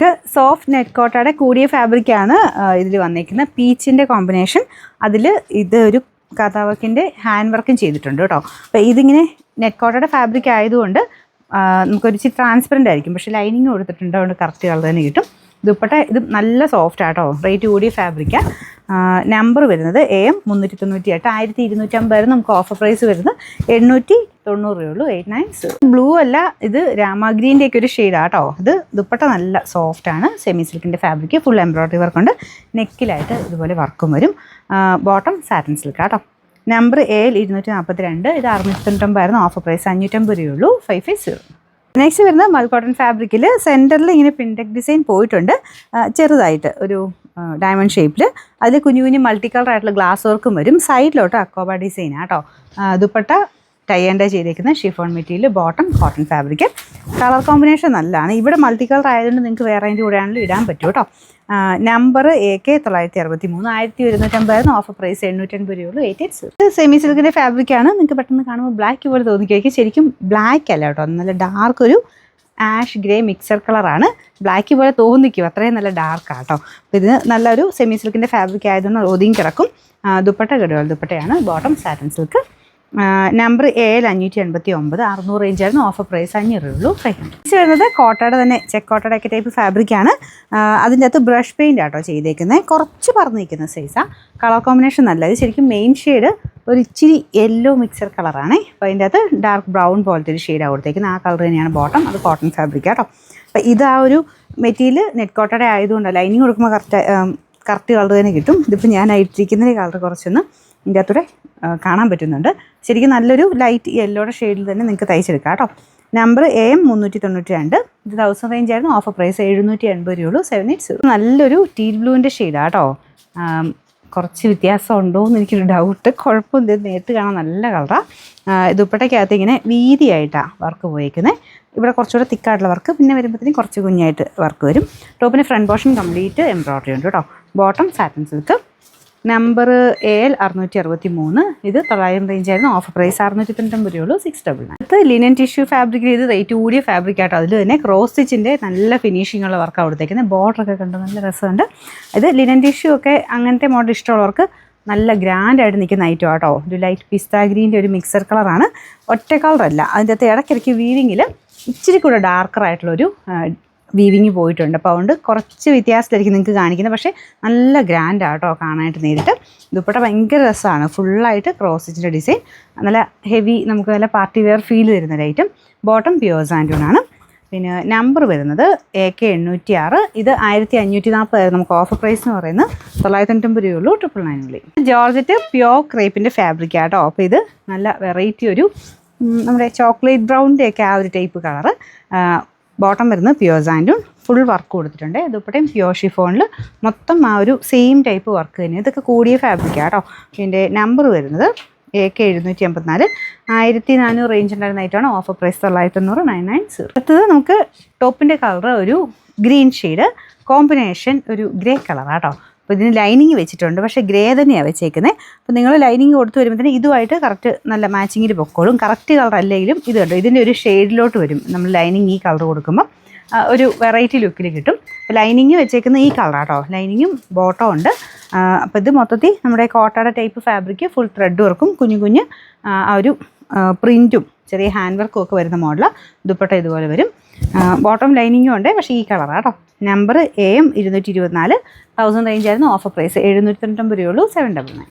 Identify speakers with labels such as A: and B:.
A: നമുക്ക് soft net കോട്ടയുടെ കൂടിയ ഫാബ്രിക്കാണ് ഇതിൽ വന്നിരിക്കുന്നത്. പീച്ചിൻ്റെ കോമ്പിനേഷൻ, അതിൽ ഇതൊരു കഥാവർക്കിൻ്റെ ഹാൻഡ് വർക്കും ചെയ്തിട്ടുണ്ട് കേട്ടോ. അപ്പോൾ ഇതിങ്ങനെ നെറ്റ് കോട്ടയുടെ ഫാബ്രിക് ആയതുകൊണ്ട് നമുക്കൊരു ഇച്ചിരി ട്രാൻസ്പെറൻ്റ് ആയിരിക്കും, പക്ഷേ ലൈനിങ് കൊടുത്തിട്ടുണ്ട്, അതുകൊണ്ട് കറക്റ്റ് കളർ തന്നെ കിട്ടും. ദുപ്പട്ട ഇത് നല്ല സോഫ്റ്റ് ആട്ടോ, റേറ്റ് കൂടിയ ഫാബ്രിക്കാണ്. നമ്പർ വരുന്നത് AM 398, 1250 നമുക്ക് ഓഫർ പ്രൈസ് വരുന്നത് 890 രൂപയുള്ളൂ. 890. ബ്ലൂ അല്ല, ഇത് രാമഗ്രീൻ്റെ ഒക്കെ ഒരു ഷെയ്ഡാണ് കേട്ടോ. ഇത് ദുപ്പട്ട നല്ല സോഫ്റ്റ് ആണ്, സെമി സിൽക്കിൻ്റെ ഫാബ്രിക്, ഫുൾ എംബ്രോയ്ഡറി വർക്കുണ്ട്. നെക്കിലായിട്ട് ഇതുപോലെ വർക്കും വരും. ബോട്ടം സാറ്റിൻ സിൽക്ക് കേട്ടോ. നമ്പർ AL 242, ഇത് 690 ഓഫർ പ്രൈസ് 550 രൂപയുള്ളൂ. 550. നെക്സ്റ്റ് വരുന്നത് മൽ കോട്ടൺ ഫാബ്രിക്കിൽ സെൻറ്ററിൽ ഇങ്ങനെ പിൻടെക് ഡിസൈൻ പോയിട്ടുണ്ട്, ചെറുതായിട്ട് ഒരു ഡയമണ്ട് ഷേപ്പിൽ. അതിൽ കുഞ്ഞു കുഞ്ഞു മൾട്ടി കളർ ആയിട്ടുള്ള ഗ്ലാസ് വർക്കും വരും. സൈഡിലോട്ട് അക്കോബ ഡിസൈനാണ് കേട്ടോ. ദുപ്പട്ട ടൈ ആൻഡ് ഡൈ ചെയ്തേക്കുന്ന chiffon material, bottom cotton fabric. Colour combination നല്ലതാണ്. ഇവിടെ മൾട്ടി കളർ ആയതുകൊണ്ട് നിങ്ങൾക്ക് വേറെ അതിൻ്റെ കൂടെ ആണെങ്കിലും ഇടാൻ പറ്റും കേട്ടോ. നമ്പർ AK 963, 1150 ഓഫർ പ്രൈസ് 880 രൂപയുള്ളൂ. 880. ഇത് സെമി സിൽക്കിൻ്റെ ഫാബ്രിക്കാണ്. നിങ്ങൾക്ക് പെട്ടെന്ന് കാണുമ്പോൾ ബ്ലാക്ക് പോലെ തോന്നിക്കുകയായിരിക്കും, ശരിക്കും ബ്ലാക്ക് അല്ല കേട്ടോ, നല്ല ഡാർക്ക് ഒരു ആഷ് ഗ്രേ മിക്സർ കളറാണ്. ബ്ലാക്ക് പോലെ തോന്നിക്കും, അത്രയും നല്ല ഡാർക്കാണ് കേട്ടോ. അപ്പോൾ ഇതിന് നല്ലൊരു സെമി സിൽക്കിൻ്റെ ഫാബ്രിക് ആയതുകൊണ്ട് ഒതുങ്ങി കിടക്കും. ദുപ്പട്ട ഗഡ്വാൾ ദുപ്പട്ടയാണ്, bottom satin silk. Number AL 589, 600 റേഞ്ചായിരുന്നു, ഓഫർ പ്രൈസ് 500 രൂപയുള്ളൂ. 500. വരുന്നത് കോട്ടയുടെ തന്നെ ചെക്ക് കോട്ടയുടെ ഒക്കെ ടൈപ്പ് ഫാബ്രിക്കാണ്. അതിൻ്റെ അകത്ത് ബ്രഷ് പെയിൻ്റ് ആട്ടോ ചെയ്തേക്കുന്നത്, കുറച്ച് പറന്ന് നിൽക്കുന്ന സൈസാണ്. കളർ കോമ്പിനേഷൻ നല്ല, ഇത് ശരിക്കും മെയിൻ ഷെയ്ഡ് ഒരു ഇച്ചിരി യെല്ലോ മിക്സർ കളറാണ്. അപ്പോൾ അതിൻ്റെ അകത്ത് ഡാർക്ക് ബ്രൗൺ പോലത്തെ ഒരു ഷെയ്ഡാണ് കൊടുത്തേക്കുന്നത്. ആ കളർ തന്നെയാണ് ബോട്ടം, അത് കോട്ടൺ ഫാബ്രിക് കേട്ടോ. അപ്പോൾ ഇത് ആ ഒരു മെറ്റീരിയൽ നെറ്റ് കോട്ടയുടെ ആയതുകൊണ്ട് ലൈനിങ് കൊടുക്കുമ്പോൾ കറക്റ്റ് കളർ തന്നെ കിട്ടും. ഇതിപ്പോൾ ഞാൻ ഇട്ടിരിക്കുന്ന കളർ കുറച്ചൊന്ന് ഇതിൻ്റെ അകത്തൂടെ കാണാൻ പറ്റുന്നുണ്ട്. ശരിക്കും നല്ലൊരു ലൈറ്റ് യെല്ലോയുടെ ഷെയ്ഡിൽ തന്നെ നിങ്ങൾക്ക് തയ്ച്ചെടുക്കാം കേട്ടോ. നമ്പർ AM 392, ഇത് 1000 റേഞ്ചായിരുന്നു, ഓഫർ പ്രൈസ് 780 രൂപയുള്ളൂ. 780. നല്ലൊരു ടീൽ ബ്ലൂവിൻ്റെ ഷെയ്ഡാണ് കേട്ടോ. കുറച്ച് വ്യത്യാസം ഉണ്ടോ എന്ന് എനിക്കൊരു ഡൗട്ട്. കുഴപ്പമില്ല, നേരിട്ട് കാണാൻ നല്ല കളറാണ്. ദുപ്പട്ടയ്ക്കകത്ത് ഇങ്ങനെ വീതിയായിട്ടാണ് വർക്ക് പോയേക്കുന്നത്. ഇവിടെ കുറച്ചുകൂടെ തിക്കായിട്ടുള്ള വർക്ക്, പിന്നെ വരുമ്പോഴത്തേക്കും കുറച്ച് കുഞ്ഞായിട്ട് വർക്ക് വരും. ടോപ്പിന് ഫ്രണ്ട് പോർഷൻ കംപ്ലീറ്റ് എംബ്രോയ്ഡറി ഉണ്ട് കേട്ടോ. Bottom satin silk. Number AL 663, ഇത് 900 റേഞ്ചായിരുന്നു, ഓഫർ പ്രൈസ് 690 രൂപയുള്ളൂ. 699. അടുത്ത് ലിനൻ ടിഷ്യൂ ഫാബ്രിക്കിൽ ഇത് റേറ്റ് കൂടിയ ഫാബ്രിക്കാട്ടോ. അതിൽ തന്നെ ക്രോസ് സ്റ്റിച്ചിൻ്റെ നല്ല ഫിനിഷിംഗ് ഉള്ള വർക്കാണ് കൊടുത്തേക്കുന്നത്. ബോർഡറൊക്കെ കണ്ട് നല്ല രസമുണ്ട്. ഇത് ലിനൻ ടിഷ്യൂ ഒക്കെ അങ്ങനത്തെ മോഡൽ ഇഷ്ടമുള്ളവർക്ക് നല്ല ഗ്രാൻഡായിട്ട് നിൽക്കുന്ന ഐറ്റം കേട്ടോ. ഒരു ലൈറ്റ് പിസ്ത ഗ്രീൻ്റെ ഒരു മിക്സർ കളറാണ്, ഒറ്റ കളറല്ല. അതിൻ്റെ അകത്ത് ഇടയ്ക്കിടയ്ക്ക് വീവിങ്ങിൽ ഇച്ചിരി കൂടെ ഡാർക്കറായിട്ടുള്ളൊരു വീവിങ് പോയിട്ടുണ്ട്. അപ്പോൾ അതുകൊണ്ട് കുറച്ച് വ്യത്യാസത്തിലായിരിക്കും നിങ്ങൾക്ക് കാണിക്കുന്നത്, പക്ഷേ നല്ല ഗ്രാൻഡാണ് കേട്ടോ കാണാനായിട്ട് നേരിട്ട്. ദുപ്പട്ട ഭയങ്കര രസമാണ്, ഫുള്ളായിട്ട് ക്രോസ് സ്റ്റിച്ചിൻ്റെ ഡിസൈൻ, നല്ല ഹെവി, നമുക്ക് നല്ല പാർട്ടി വെയർ ഫീൽ തരുന്നൊരു ഐറ്റം. ബോട്ടം പ്യുവർ സാൻഡൂണാണ്. പിന്നെ നമ്പർ വരുന്നത് AK 806, ഇത് 1540 നമുക്ക് ഓഫർ പ്രൈസ് എന്ന് പറയുന്നത് 990 രൂപയുള്ളൂ. 999. ജോർജറ്റ് പ്യോർ ക്രേപ്പിൻ്റെ ഫാബ്രിക് ആട്ടോ. അപ്പോൾ ഇത് നല്ല വെറൈറ്റി ഒരു നമ്മുടെ ചോക്ലേറ്റ് ബ്രൗണിൻ്റെ ഒക്കെ ആ ഒരു ടൈപ്പ് കളറ്. ബോട്ടം വരുന്നത് പ്യുവർ സാൻഡൂൺ, ഫുൾ വർക്ക് കൊടുത്തിട്ടുണ്ട്. ദുപ്പട്ടയും പ്യുവർ ഷിഫോണിൽ മൊത്തം ആ ഒരു സെയിം ടൈപ്പ് വർക്ക് തന്നെ. ഇതൊക്കെ കൂടിയ ഫാബ്രിക്കാണ് കേട്ടോ. ഇതിൻ്റെ നമ്പർ വരുന്നത് AK 784, 1400 റേഞ്ച് ഉണ്ടായിരുന്നതായിട്ടാണ്, ഓഫർ പ്രൈസ് 990. 990. അടുത്തത് നമുക്ക് ടോപ്പിൻ്റെ കളർ ഒരു ഗ്രീൻ ഷെയ്ഡ്, കോമ്പിനേഷൻ ഒരു ഗ്രേ കളറാണ് കേട്ടോ. അപ്പോൾ ഇതിന് ലൈനിങ് വെച്ചിട്ടുണ്ട്, പക്ഷേ ഗ്രേ തന്നെയാണ് വെച്ചേക്കുന്നത്. അപ്പോൾ നിങ്ങൾ ലൈനിങ് കൊടുത്ത് വരുമ്പോഴത്തേന് ഇതുമായിട്ട് കറക്റ്റ് നല്ല മാച്ചിങ്ങിൽ പൊക്കോളും. കറക്റ്റ് കളർ അല്ലെങ്കിലും ഇത് കണ്ടോ, ഇതിൻ്റെ ഒരു ഷെയ്ഡിലോട്ട് വരും. നമ്മൾ ലൈനിങ് ഈ കളർ കൊടുക്കുമ്പോൾ ഒരു വെറൈറ്റി ലുക്കിൽ കിട്ടും. അപ്പോൾ ലൈനിങ് വെച്ചേക്കുന്ന ഈ കളറാട്ടോ. ലൈനിങ്ങും ബോട്ടം ഉണ്ട്. അപ്പോൾ ഇത് മൊത്തത്തിൽ നമ്മുടെ കോട്ടയുടെ ടൈപ്പ് ഫാബ്രിക്, ഫുൾ ത്രെഡ് വർക്കും കുഞ്ഞു കുഞ്ഞ് ആ ഒരു പ്രിൻറ്റും ചെറിയ ഹാൻഡ് വർക്കും ഒക്കെ വരുന്ന മോഡലാണ്. ദുപ്പട്ട ഇതുപോലെ വരും. ബോട്ടം ലൈനിങ്ങും ഉണ്ട്, പക്ഷേ ഈ കളറാണ് കേട്ടോ. നമ്പർ AM 224, 1000 റേഞ്ചായിരുന്നു, ഓഫർ പ്രൈസ് 790 രൂപയുള്ളൂ. 799.